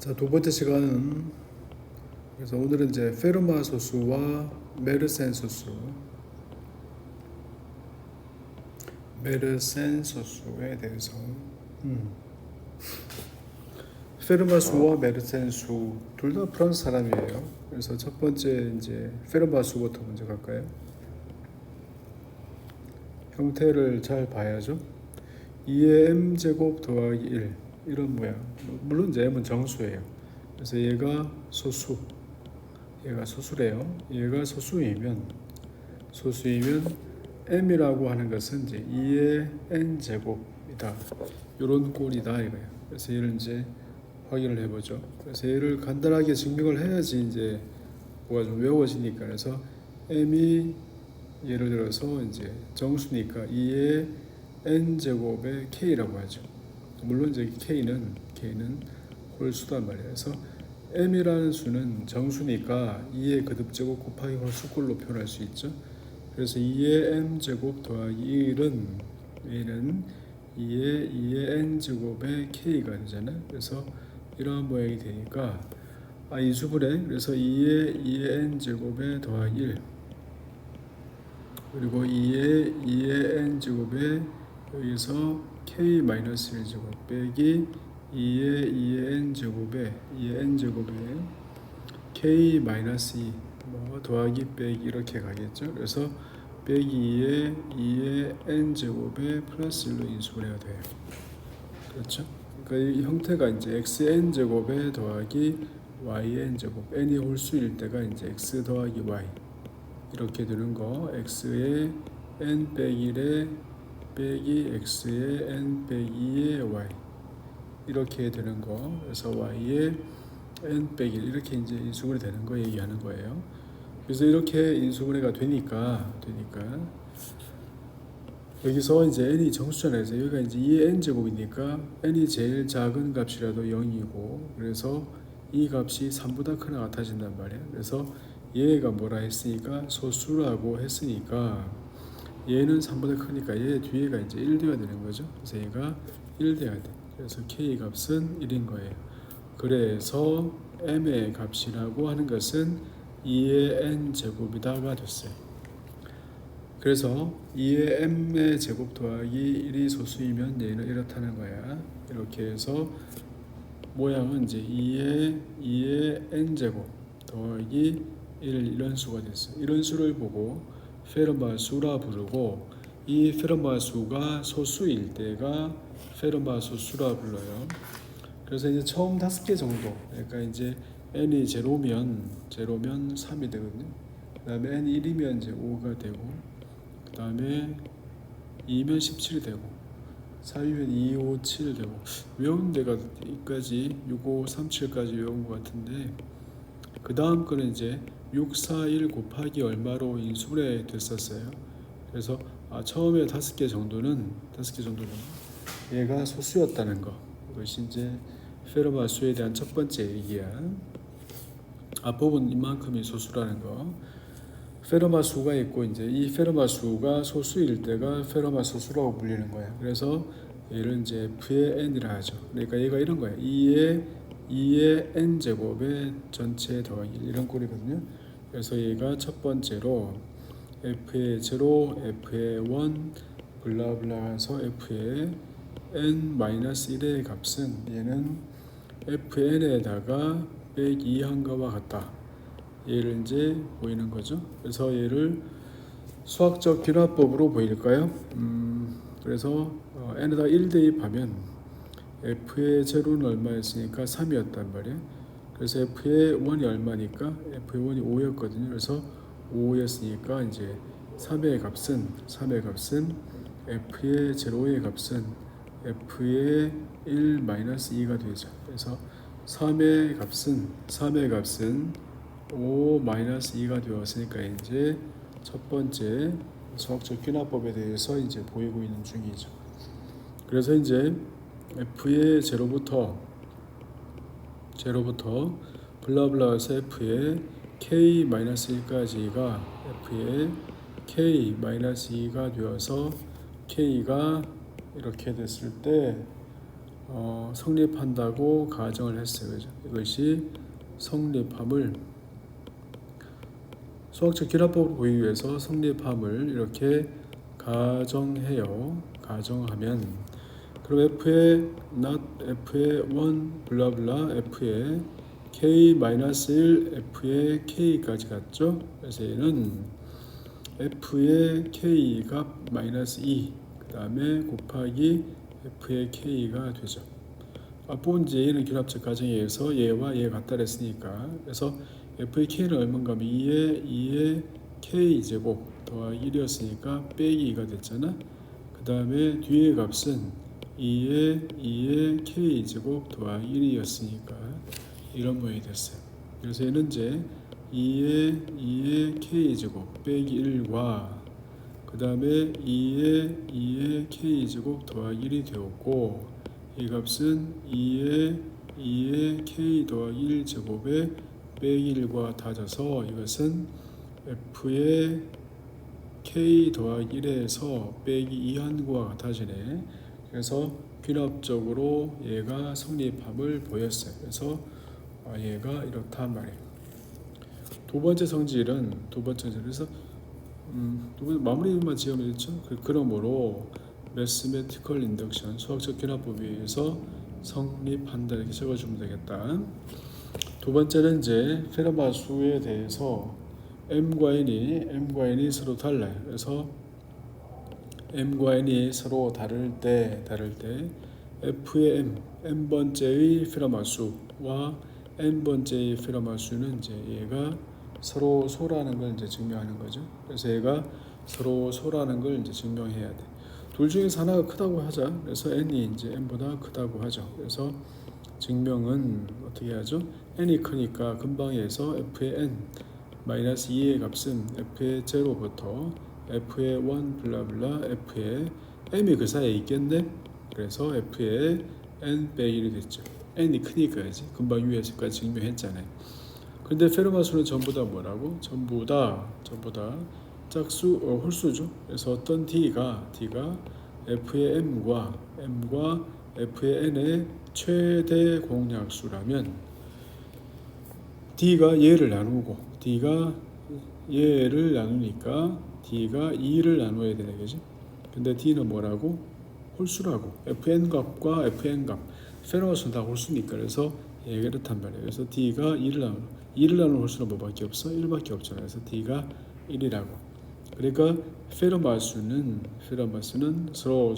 자, 두 번째 시간은 그래서 오늘은 이제 페르마 소수와 메르센 소수에 대해서 페르마 수와 메르센 수 둘 다 프랑스 사람이에요. 그래서 첫 번째 이제 페르마 수부터 먼저 갈까요? 형태를 잘 봐야죠. 2의 m 제곱 더하기 1 이런 모양. 물론 이제 m은 정수예요. 그래서 얘가 소수래요. 얘가 소수이면 m이라고 하는 것은 이제 2의 n 제곱이다. 이런 꼴이다 이거예요. 그래서 얘를 이제 확인을 해보죠. 그래서 얘를 간단하게 증명을 해야지 이제 뭐가 좀 외워지니까. 그래서 m이 예를 들어서 이제 정수니까 2의 n 제곱의 k라고 하죠. 물론 이제 k는 홀수단 말이에요. 그래서 m이라는 수는 정수니까 2의 거듭제곱 곱하기 홀수꼴로 표현할 수 있죠. 그래서 2의 m 제곱 더하기 1은 2의 n 제곱의 k가 되잖아요. 그래서 이러한 모양이 되니까 이 수분에 그래서 2의 n 제곱에 더하기 1 그리고 2의 n 제곱에 여기서 k-1 제곱 빼기 2의 n 제곱에 k-2 더하기 빼기 이렇게 가겠죠. 그래서 빼기 2의 n 제곱에 플러스 1로 인수분해가 돼요. 그렇죠? 그러니까 이 형태가 이제 xn 제곱에 더하기 yn 제곱 n이 홀수일 때가 이제 x 더하기 y 이렇게 되는 거 x의 n 빼기 1에 빼기 x의 n 빼기 2의 y 이렇게 되는 거. 그래서 y의 n 빼기 1 이렇게 이제 인수분해 되는 거 얘기하는 거예요. 그래서 이렇게 인수분해가 되니까 여기서 이제 n이 정수잖아요. 그래서 여기가 이제 2의 n 제곱이니까 n이 제일 작은 값이라도 0이고 그래서 이 값이 3보다 크나 같아진단 말이에요. 그래서 얘가 뭐라 했으니까 소수라고 했으니까 얘는 3보다 크니까 얘 뒤에가 이제 1 돼야 되는 거죠. 그래서 얘가 1 돼야 돼. 그래서 k 값은 1인 거예요. 그래서 m의 값이라고 하는 것은 2의 n 제곱이다가 됐어요. 그래서 2의 m의 제곱 더하기 1이 소수이면 얘는 이렇다는 거야. 이렇게 해서 모양은 이제 2의 n 제곱 더하기 1 이런 수가 됐어요. 이런 수를 보고 페르마 수라 부르고 이 페르마 수가 소수일 때가 페르마 소수라 불러요. 그래서 이제 처음 5개 정도, 그러니까 이제 n이 제로면 3이 되거든요. 그 다음에 n이 1이면 이제 5가 되고, 그 다음에 2면 17이 되고, 3이면 2, 5, 7 되고, 외운 데가 여기까지 6, 5, 3, 7까지 외운 것 같은데, 그 다음 거는 이제 6, 4, 1 곱하기 얼마로 인수분해 됐었어요. 그래서 처음에 5개 정도는 얘가 소수였다는 거. 이것이 이제 페르마 수에 대한 첫 번째 얘기야. 앞부분 이만큼이 소수라는 거. 페르마 수가 있고 이제 이 페르마 수가 소수일 때가 페르마 소수라고 불리는 거야. 그래서 얘를 이제 f의 n이라 하죠. 그러니까 얘가 이런 거야. 2의 n 제곱의 전체 더하기 1 이런 꼴이거든요. 그래서 얘가 첫 번째로 f의 0, f의 1 블라블라 해서 f의 n-1의 값은 얘는 fn에다가 102한 거와 같다. 얘를 이제 보이는 거죠. 그래서 얘를 수학적 귀납법으로 보일까요? 그래서 n에다 1 대입하면 f의 0는 얼마였으니까 3이었단 말이에요. 그래서 f의 1이 얼마니까 f의 1이 5였거든요. 그래서 5였으니까 이제 3의 값은 f의 0의 값은 f의 1-2가 되죠. 그래서 3의 값은 5-2가 되었으니까 이제 첫 번째 수학적 귀납법에 대해서 이제 보이고 있는 중이죠. 그래서 이제 f의 0부터 블라블라에서 f의 k-1까지가 f의 k-2가 되어서 k가 이렇게 됐을 때 성립한다고 가정을 했어요. 그죠? 이것이 성립함을 수학적 결합법을 보이기 위해서 성립함을 이렇게 가정해요. 가정하면 그럼 f의 not f의 1 블라블라 f의 k-1 f의 k까지 갔죠. 그래서 얘는 f의 k 값 마이너스 2 그 다음에 곱하기 f의 k가 되죠. 앞부분 이제 얘는 결합적 가정에 의해서 얘와 얘가 같다 그랬으니까 그래서 f의 k는 얼마인가 하면 2의 k제곱 더하기 1이었으니까 빼기 2가 됐잖아. 그 다음에 뒤의 값은 2의 k제곱 더하기 1이었으니까 이런 모양이 됐어요. 그래서 얘는 이제 2의 k제곱 빼기 1과 그 다음에 2의 k제곱 더하기 1이 되었고 이 값은 2의 k 더하기 1제곱에 빼기 1과 다져서 이것은 f의 k 더하기 1에서 빼기 2한과 같아지네. 그래서 귀납적으로 얘가 성립함을 보였어요. 그래서 얘가 이렇단 말이에요. 두 번째 성질은 그래서 두 번째 마무리만 지으면 되죠. 그러므로 매스매티컬 인덕션 수학적 귀납법에 의해서 성립한다 이렇게 적어주면 되겠다. 두 번째는 이제 페르마 수에 대해서 m과 n이 서로 달라요. 그래서 m과 n이 서로 다를 때 f의 n번째의 페르마수와 n번째의 페르마수는 이제 얘가 서로 소라는 걸 이제 증명하는 거죠. 그래서 얘가 서로 소라는 걸 이제 증명해야 돼. 둘 중에서 하나가 크다고 하자. 그래서 n이 이제 n보다 크다고 하죠. 그래서 증명은 어떻게 하죠? n이 크니까 근방에서 f의 n 마이너스 2의 값은 f의 0부터 f의 1 블라블라 f의 m이 그 사이에 있겠네. 그래서 f의 n 빼기 1이 됐죠. n이 크니까지 금방 위에서까지 증명했잖아요. 근데 페르마수는 전부 다 뭐라고? 전부 다 짝수 홀수죠. 그래서 어떤 d가 f의 m과 f의 n의 최대 공약수라면 d가 얘를 나누니까 d가 2를 나눠야 되는 거지. 근데 d는 뭐라고? 홀수라고. fn 값과 fn 값 페르마수는 다 홀수니까 그래서 얘가 이렇단 말이에요. 그래서 d가 2를 나누는 홀수는 뭐밖에 없어? 1밖에 없잖아. 그래서 d가 1이라고. 그러니까 페르마수는 서로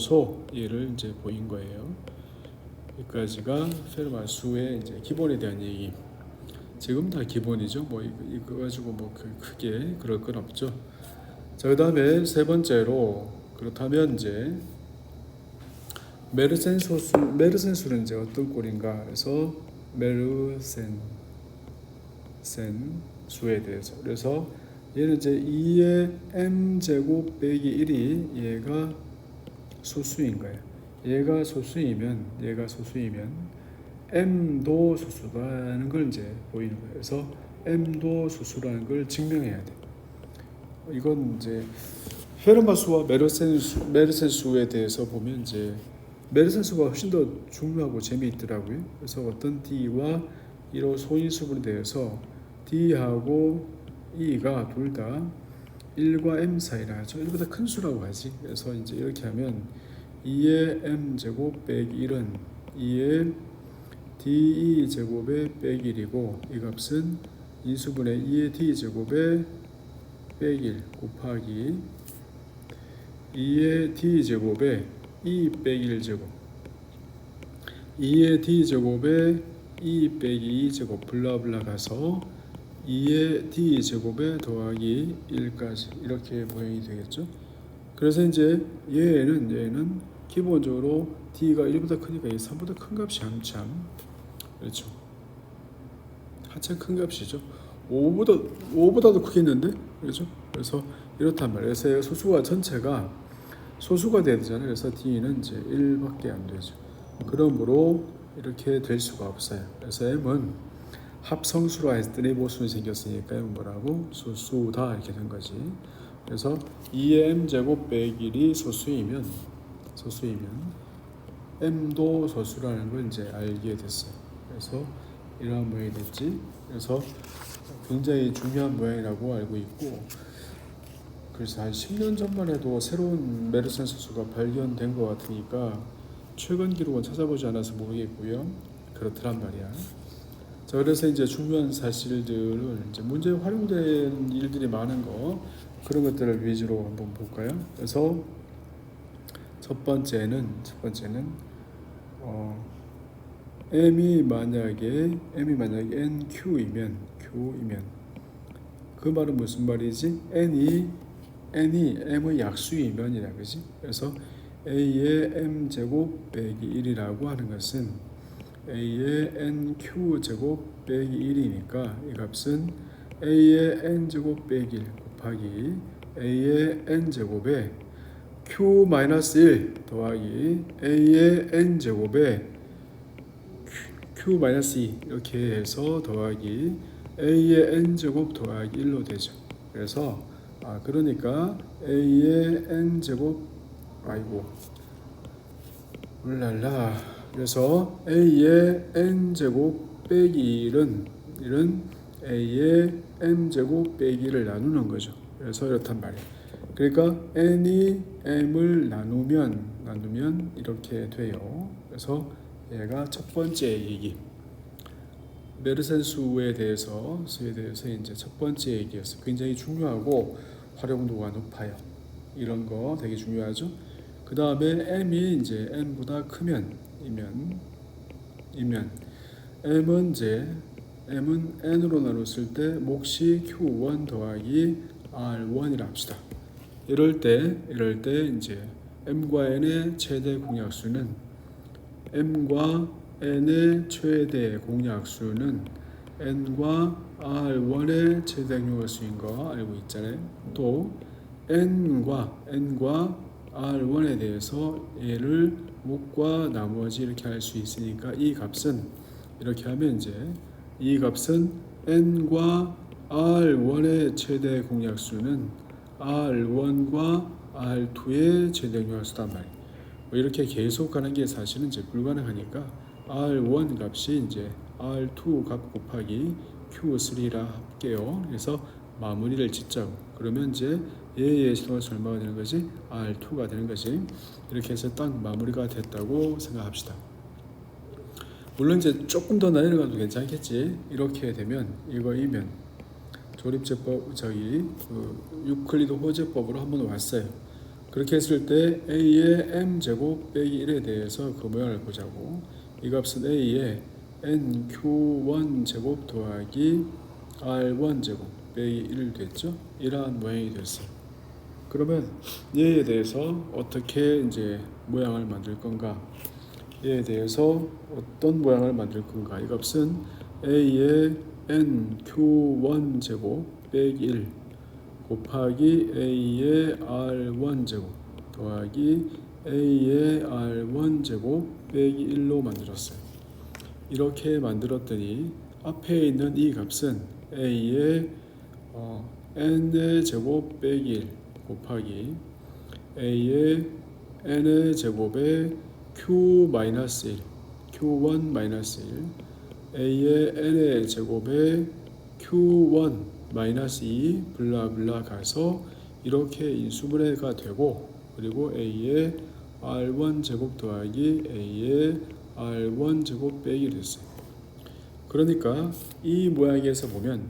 얘를 이제 보인 거예요. 여기까지가 페르마수의 이제 기본에 대한 얘기. 지금 다 기본이죠. 뭐 이거 가지고 뭐 크게 그럴 건 없죠. 자, 그다음에 세 번째로 그렇다면 이제 메르센수는 이제 어떤 꼴인가? 그래서 메르센 수에 대해서 그래서 얘는 이제 2의 m 제곱 빼기 1이 얘가 소수인 거예요. 얘가 소수이면 m도 소수라는 걸 이제 보이는 거예요. 그래서 m도 소수라는 걸 증명해야 돼. 이건 이제 페르마수와 메르센수에 대해서 보면 이제 메르센수가 훨씬 더 중요하고 재미있더라고요. 그래서 어떤 d와 이로 소인수분에 대해서 d하고 e가 둘 다 1과 m 사이라 하죠. 1보다 큰 수라고 하지. 그래서 이제 이렇게 하면 2의 m 제곱 빼기 1은 2의 de 제곱에 빼기 1이고 이 값은 인수분의 2의 d 제곱에 빼기 1 곱하기 2의 d 제곱에 e 빼기 1 제곱 2의 d 제곱에 e 빼기 2 제곱 블라블라 가서 2의 d 제곱에 더하기 1까지 이렇게 모양이 되겠죠. 그래서 이제 얘는 기본적으로 d가 1보다 크니까 3보다 큰 값이 한참 그렇죠. 한참 큰 값이죠. 5보다도 크겠는데 그렇죠. 그래서 이렇단 말이에요. 그래서 소수가 전체가 소수가 돼야 되잖아요. 그래서 d는 이제 1밖에 안 되죠. 그러므로 이렇게 될 수가 없어요. 그래서 m은 합성수로 했더니 모순이 생겼으니까 뭐라고? 소수다 이렇게 된 거지. 그래서 2의 m 제곱 빼기 1이 소수이면 m도 소수라는 걸 이제 알게 됐어요. 그래서 이러한 모양이 됐지. 그래서 굉장히 중요한 모양이라고 알고 있고, 그래서 한 10년 전만 해도 새로운 메르센 소수가 발견된 것 같으니까 최근 기록은 찾아보지 않아서 모르겠고요. 그렇더란 말이야. 자, 그래서 이제 중요한 사실들을 이제 문제에 활용된 일들이 많은 거, 그런 것들을 위주로 한번 볼까요? 그래서 첫 번째는 m이 만약에 nq이면 그 말은 무슨 말이지? n이 m의 약수이면이라 그지? 그래서 a의 m 제곱 빼기 1이라고 하는 것은 a의 nq 제곱 빼기 1이니까 이 값은 a의 n 제곱 빼기 1 곱하기 a의 n 제곱에 q-1 더하기 a의 n 제곱에 q-2 이렇게 해서 더하기 a의 n 제곱 더하기 1로 되죠. 그래서 그러니까 a의 n 제곱 울랄라. 그래서 a의 n 제곱 빼기 1은 a의 m 제곱 빼기 1을 나누는 거죠. 그래서 이렇단 말이에요. 그러니까 n이 m을 나누면 이렇게 돼요. 그래서 얘가 첫 번째 얘기. 메르센 수에 대해서 이제 첫 번째 얘기였어요. 굉장히 중요하고 활용도가 높아요. 이런 거 되게 중요하죠. 그 다음에 m이 이제 n보다 크면 m은 n으로 나눴을 때 몫이 q1 더하기 r1이라 합시다. 이럴 때 이제 m과 n의 최대 공약수는 m과 n의 최대 공약수는 n과 r1의 최대 공약수인 거 알고 있잖아요. 또 n과 r1에 대해서 얘를 몫과 나머지 이렇게 할 수 있으니까 이 값은 이렇게 하면 이제 이 값은 n과 r1의 최대 공약수는 r1과 r2의 최대 공약수단 말이에요. 이렇게 계속 가는 게 사실은 이제 불가능하니까 R1 값이 이제 R2 값 곱하기 Q3라 할게요. 그래서 마무리를 짓자고. 그러면 이제 얘의 시동에서 얼마가 되는 거지? R2가 되는 거지. 이렇게 해서 딱 마무리가 됐다고 생각합시다. 물론 이제 조금 더 내려가도 괜찮겠지. 이렇게 되면 이거이면 조립제법 유클리드 호재법으로 한번 왔어요. 그렇게 했을 때 a의 m 제곱 빼기 1에 대해서 그 모양을 보자고. 이 값은 a의 nq1 제곱 더하기 r1 제곱 빼기 1 됐죠? 이러한 모양이 됐어요. 그러면 얘에 대해서 어떻게 이제 모양을 만들 건가? 얘에 대해서 어떤 모양을 만들 건가? 이 값은 a의 nq1 제곱 빼기 1 곱하기 a의 r1 제곱 더하기 a의 r1 제곱 빼기 1로 만들었어요. 이렇게 만들었더니 앞에 있는 이 값은 a의 n의 제곱 빼기 1 곱하기 a의 n의 제곱에 q-1 q1-1 a의 n의 제곱에 q1-2 블라블라 가서 이렇게 인수분해가 되고, 그리고 a의 r1 제곱 더하기 a의 r1 제곱 빼기 됐어요. 그러니까 이 모양에서 보면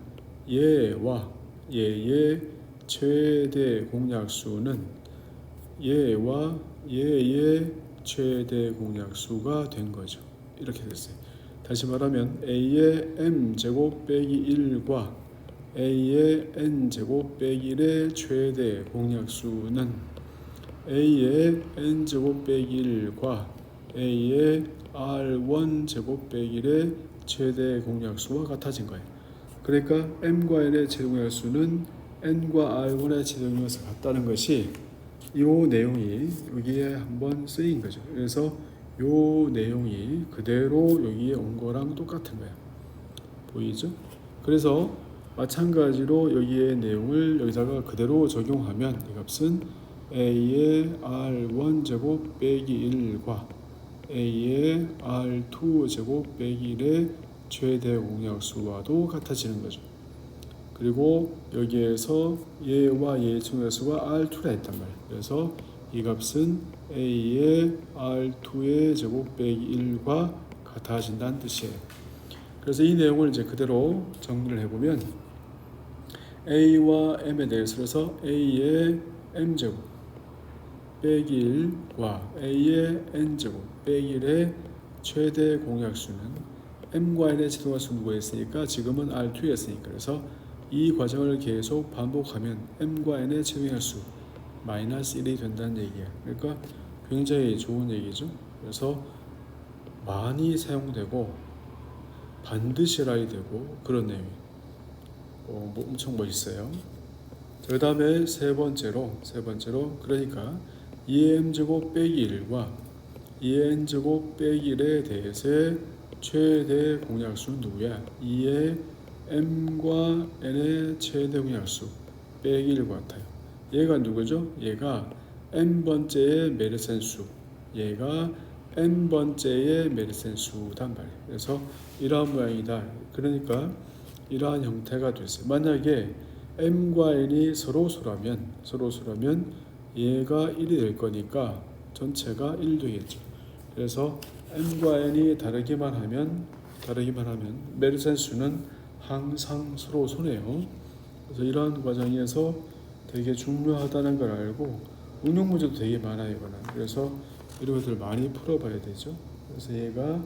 얘와 얘의 최대 공약수는 얘와 얘의 최대 공약수가 된 거죠. 이렇게 됐어요. 다시 말하면 a의 m 제곱 빼기 1과 a의 n 제곱 빼기 1의 최대 공약수는 a의 n 제곱 빼기 1과 a의 r1 제곱 빼기 1의 최대 공약수와 같아진 거예요. 그러니까 m과 n의 최대 공약수는 n과 r1의 최대 공약수가 같다는 것이 이 내용이 여기에 한번 쓰인 거죠. 그래서 이 내용이 그대로 여기에 온 거랑 똑같은 거야. 보이죠? 그래서 마찬가지로 여기에 내용을 여기다가 그대로 적용하면 이 값은 a의 r1 제곱 빼기 1과 A의 R2 제곱 빼기 1의 최대 공약수와도 같아지는 거죠. 그리고 여기에서 얘와 얘의 중역수가 R2라 했단 말이에요. 그래서 이 값은 A의 R2의 제곱 빼기 1과 같아진다는 뜻이에요. 그래서 이 내용을 이제 그대로 정리를 해보면 A와 M에 대해서 A의 M제곱 빼기 1과 A의 N제곱 빼기 1의 최대 공약수는 M과 N의 최대공약수 누구였으니까 지금은 R2였으니까 그래서 이 과정을 계속 반복하면 M과 N의 최대공약수 마이너스 1이 된다는 얘기야. 그러니까 굉장히 좋은 얘기죠. 그래서 많이 사용되고 반드시 알아야 되고 그런 내용이 엄청 멋있어요. 그 다음에 세 번째로 그러니까 2m제곱 빼기 1과 2n제곱 빼기 1에 대해서의 최대 공약수는 누구야? 2의 m과 n의 최대 공약수 빼기 1과 같아요. 얘가 누구죠? 얘가 n번째의 메르센수, 얘가 n번째의 메르센수단 말이에요. 그래서 이러한 모양이다. 그러니까 이러한 형태가 됐어요. 만약에 m과 n이 서로라면 얘가 1이 될 거니까 전체가 1 되겠죠. 그래서 m과 n이 다르기만 하면 메르센수는 항상 서로소네요. 그래서 이러한 과정에서 되게 중요하다는 걸 알고 응용 문제도 되게 많아요. 이거는. 그래서 이런 것들 많이 풀어봐야 되죠. 그래서 얘가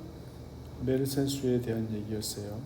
메르센수에 대한 얘기였어요.